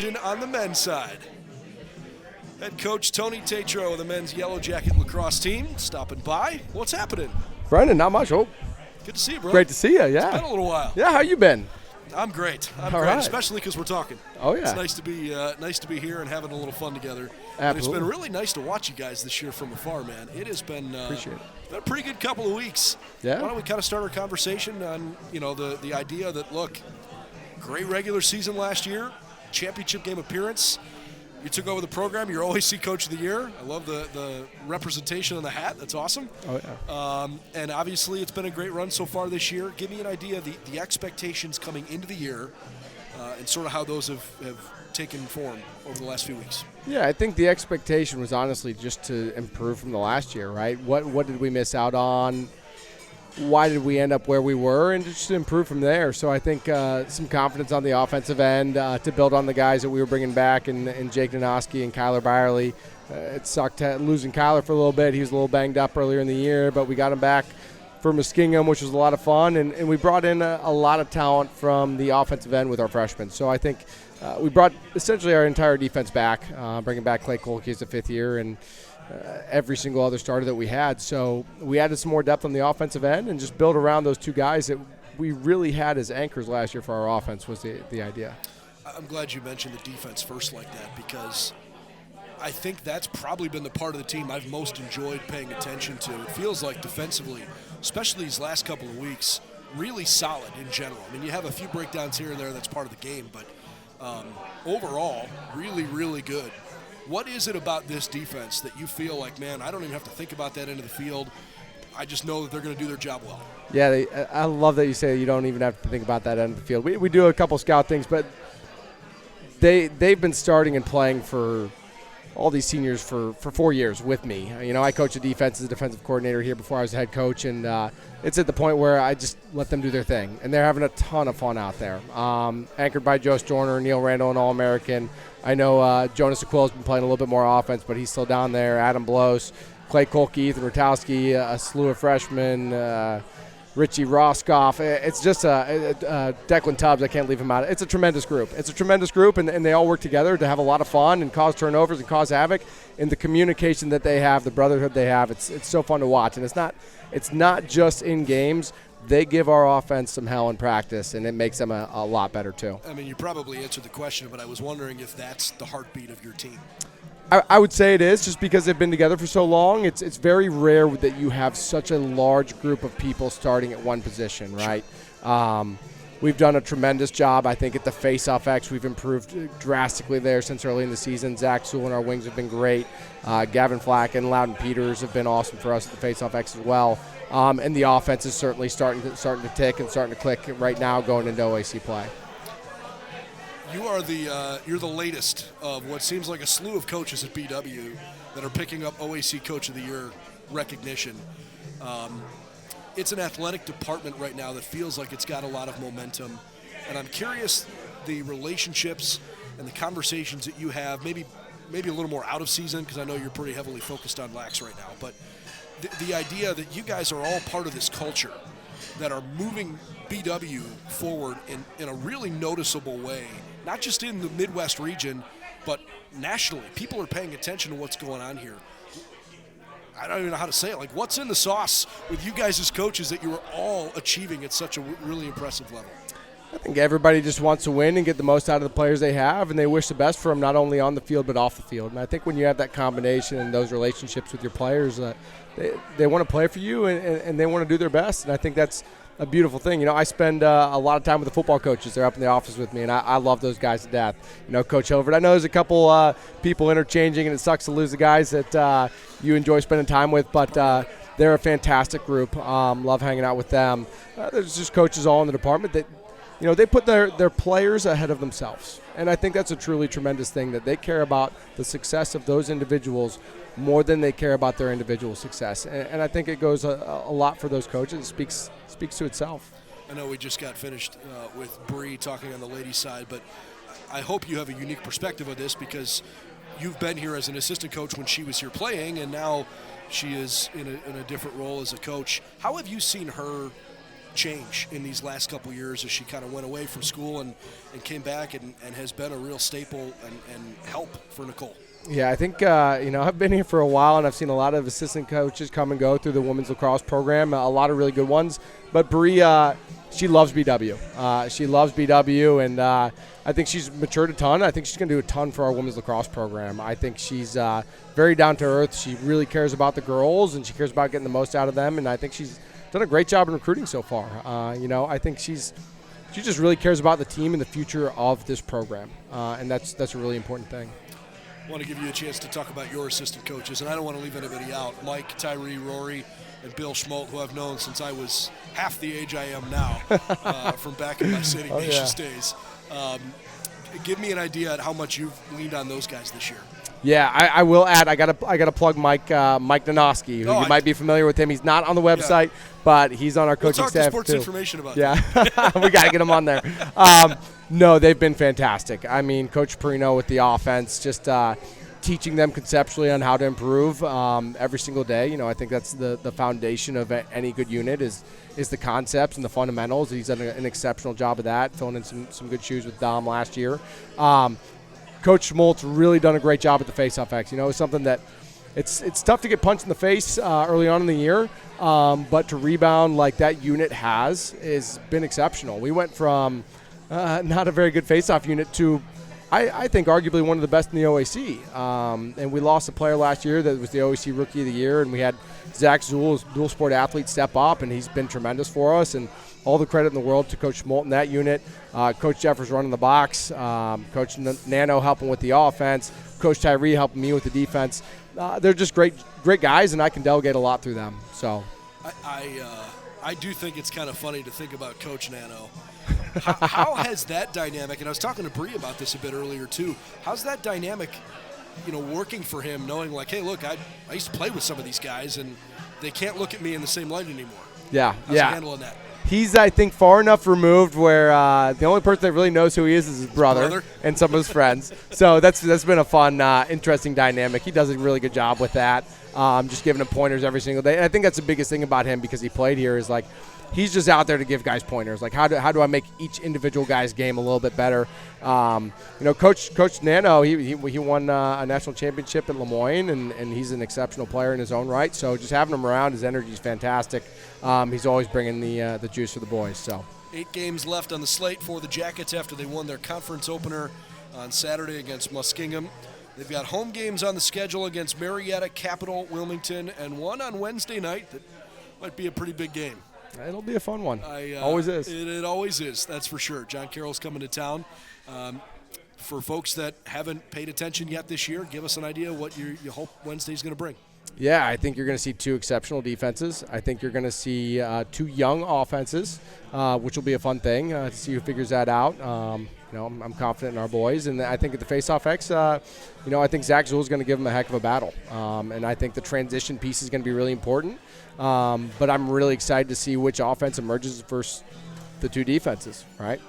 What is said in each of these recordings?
On the men's side, head coach Tony Tatro of the men's Yellow Jacket lacrosse team stopping by. What's happening? Brendan, not much. Oh, good to see you, bro. great to see you. Yeah, It's been a little while. Yeah, how you been? I'm great. I'm All great, right. especially because we're talking. Oh yeah, It's nice to be here and having a little fun together. And Absolutely. it's been really nice to watch you guys this year from afar, man. It has been Appreciate it. been a pretty good couple of weeks. Yeah. Why don't we kind of start our conversation on the idea that look, great regular season last year, championship game appearance. You took over the program. You're OAC Coach of the Year. I love the representation on the hat. That's awesome. Oh yeah. And obviously, it's been a great run so far this year. Give me an idea of the expectations coming into the year and sort of how those have taken form over the last few weeks. Yeah, I think the expectation was honestly just to improve from the last year, right? What did we miss out on? Why did we end up where we were, and just to improve from there. So I think some confidence on the offensive end to build on the guys that we were bringing back, and Jake Nanoski and Kyler Byerly. It sucked losing Kyler for a little bit. He was a little banged up earlier in the year, but we got him back for Muskingum, which was a lot of fun, and we brought in a lot of talent from the offensive end with our freshmen. So I think we brought essentially our entire defense back, bringing back Clay Kolke as a fifth year, and every single other starter that we had. So we added some more depth on the offensive end and just build around those two guys that we really had as anchors last year for our offense was the idea. I'm glad you mentioned the defense first like that, because I think that's probably been the part of the team I've most enjoyed paying attention to. It feels like defensively, especially these last couple of weeks, really solid in general. I mean, you have a few breakdowns here and there, that's part of the game, but overall, really, really good. What is it about this defense that you feel like, man, I don't even have to think about that end of the field. I just know that they're going to do their job well. Yeah, I love that you say you don't even have to think about that end of the field. We do a couple scout things, but they've been starting and playing for all these seniors for 4 years with me. You know, I coached a defense as a defensive coordinator here before I was a head coach, and it's at the point where I just let them do their thing. And they're having a ton of fun out there. Anchored by Joe Storner, Neil Randall, an All-American. I know Jonas Aquil's been playing a little bit more offense, but he's still down there. Adam Blows, Clay Kolke, Ethan Rutowski, a slew of freshmen, Richie Roscoff. It's just Declan Tubbs. I can't leave him out. It's a tremendous group. And they all work together to have a lot of fun and cause turnovers and cause havoc. And the communication that they have, the brotherhood they have, it's so fun to watch. And it's not just in games. They give our offense some hell in practice, and it makes them a lot better too. I mean, you probably answered the question, but I was wondering if that's the heartbeat of your team. I would say it is, just because they've been together for so long. It's very rare that you have such a large group of people starting at one position, right? Sure. We've done a tremendous job, I think, at the face-off X. We've improved drastically there since early in the season. Zach Sewell and our wings have been great. Gavin Flack and Loudon Peters have been awesome for us at the face-off X as well. And the offense is certainly starting to tick and starting to click right now going into OAC play. You are you're the latest of what seems like a slew of coaches at BW that are picking up OAC Coach of the Year recognition. It's an athletic department right now that feels like it's got a lot of momentum, and I'm curious the relationships and the conversations that you have, maybe a little more out of season, because I know you're pretty heavily focused on Lax right now, but the idea that you guys are all part of this culture that are moving BW forward in a really noticeable way, not just in the Midwest region, but nationally. People are paying attention to what's going on here. I don't even know how to say it. Like, what's in the sauce with you guys as coaches that you are all achieving at such a really impressive level? I think everybody just wants to win and get the most out of the players they have, and they wish the best for them not only on the field but off the field. And I think when you have that combination and those relationships with your players, they want to play for you and they want to do their best. And I think that's a beautiful thing. You know, I spend a lot of time with the football coaches. They're up in the office with me, and I love those guys to death. You know, Coach Hilvert, I know there's a couple people interchanging, and it sucks to lose the guys that you enjoy spending time with, but they're a fantastic group. Love hanging out with them. There's just coaches all in the department that, you know, they put their players ahead of themselves. And I think that's a truly tremendous thing, that they care about the success of those individuals more than they care about their individual success. And I think it goes a lot for those coaches. It speaks to itself. I know we just got finished with Bree talking on the ladies' side, but I hope you have a unique perspective of this, because you've been here as an assistant coach when she was here playing, and now she is in a different role as a coach. How have you seen her change in these last couple years as she kind of went away from school and came back and has been a real staple and help for Nicole. Yeah, I think, I've been here for a while, and I've seen a lot of assistant coaches come and go through the women's lacrosse program, a lot of really good ones. But Berea, she loves BW. She loves BW, and I think she's matured a ton. I think she's going to do a ton for our women's lacrosse program. I think she's very down to earth. She really cares about the girls, and she cares about getting the most out of them, and I think she's done a great job in recruiting so far. I think she just really cares about the team and the future of this program, and that's a really important thing. I want to give you a chance to talk about your assistant coaches, and I don't want to leave anybody out. Mike, Tyree, Rory, and Bill Schmolt, who I've known since I was half the age I am now, from back in my City Nations days. Give me an idea at how much you've leaned on those guys this year. Yeah, I will add. I gotta plug Mike Nanoski, who you might be familiar with him. He's not on the website, but he's on our coaching staff too. We'll talk to sports information about that. We gotta get him on there. No, they've been fantastic. I mean, Coach Perino with the offense, just teaching them conceptually on how to improve every single day. I think that's the foundation of any good unit is the concepts and the fundamentals. He's done an exceptional job of that, filling in some good shoes with Dom last year. Coach Schmoltz really done a great job at the face-off X. It's something that it's tough to get punched in the face early on in the year, but to rebound like that unit has been exceptional. We went from not a very good face-off unit to, I think, arguably one of the best in the OAC. And we lost a player last year that was the OAC Rookie of the Year, and we had Zach Zuhl, dual sport athlete, step up, and he's been tremendous for us. And all the credit in the world to Coach Schmolt in that unit. Coach Jeffers running the box. Coach Nano helping with the offense. Coach Tyree helping me with the defense. They're just great guys, and I can delegate a lot through them. So, I do think it's kind of funny to think about Coach Nano. How has that dynamic, and I was talking to Bree about this a bit earlier too, how's that dynamic, working for him, knowing like, hey, look, I used to play with some of these guys, and they can't look at me in the same light anymore. Yeah, How's he handling that? He's, I think, far enough removed where the only person that really knows who he is his brother and some of his friends. So that's been a fun, interesting dynamic. He does a really good job with that, just giving him pointers every single day. And I think that's the biggest thing about him because he played here is like he's just out there to give guys pointers. Like how do I make each individual guy's game a little bit better? Coach Nano, he won a national championship in Lemoyne, and he's an exceptional player in his own right. So just having him around, his energy is fantastic. He's always bringing the juice for the boys. So 8 games left on the slate for the Jackets after they won their conference opener on Saturday against Muskingum. They've got home games on the schedule against Marietta, Capital, Wilmington, and one on Wednesday night that might be a pretty big game. It'll be a fun one. Always is. It always is, that's for sure. John Carroll's coming to town. For folks that haven't paid attention yet this year, give us an idea what you hope Wednesday's going to bring. Yeah, I think you're going to see 2 exceptional defenses. I think you're going to see 2 young offenses, which will be a fun thing to see who figures that out. I'm confident in our boys. And I think at the face-off X, I think Zach Zuhl is going to give them a heck of a battle. And I think the transition piece is going to be really important. But I'm really excited to see which offense emerges versus the 2 defenses, right?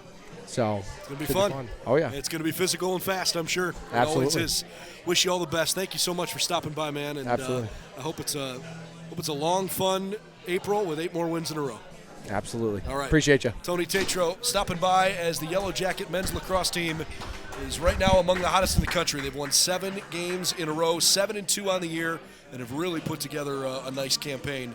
So it's going to be fun. Oh, yeah. It's going to be physical and fast, I'm sure. Absolutely. It always is. Wish you all the best. Thank you so much for stopping by, man. And Absolutely. I hope it's a long, fun April with 8 more wins in a row. Absolutely. All right. Appreciate you. Tony Tatro stopping by as the Yellow Jacket men's lacrosse team is right now among the hottest in the country. They've won 7 games in a row, 7-2 on the year, and have really put together a nice campaign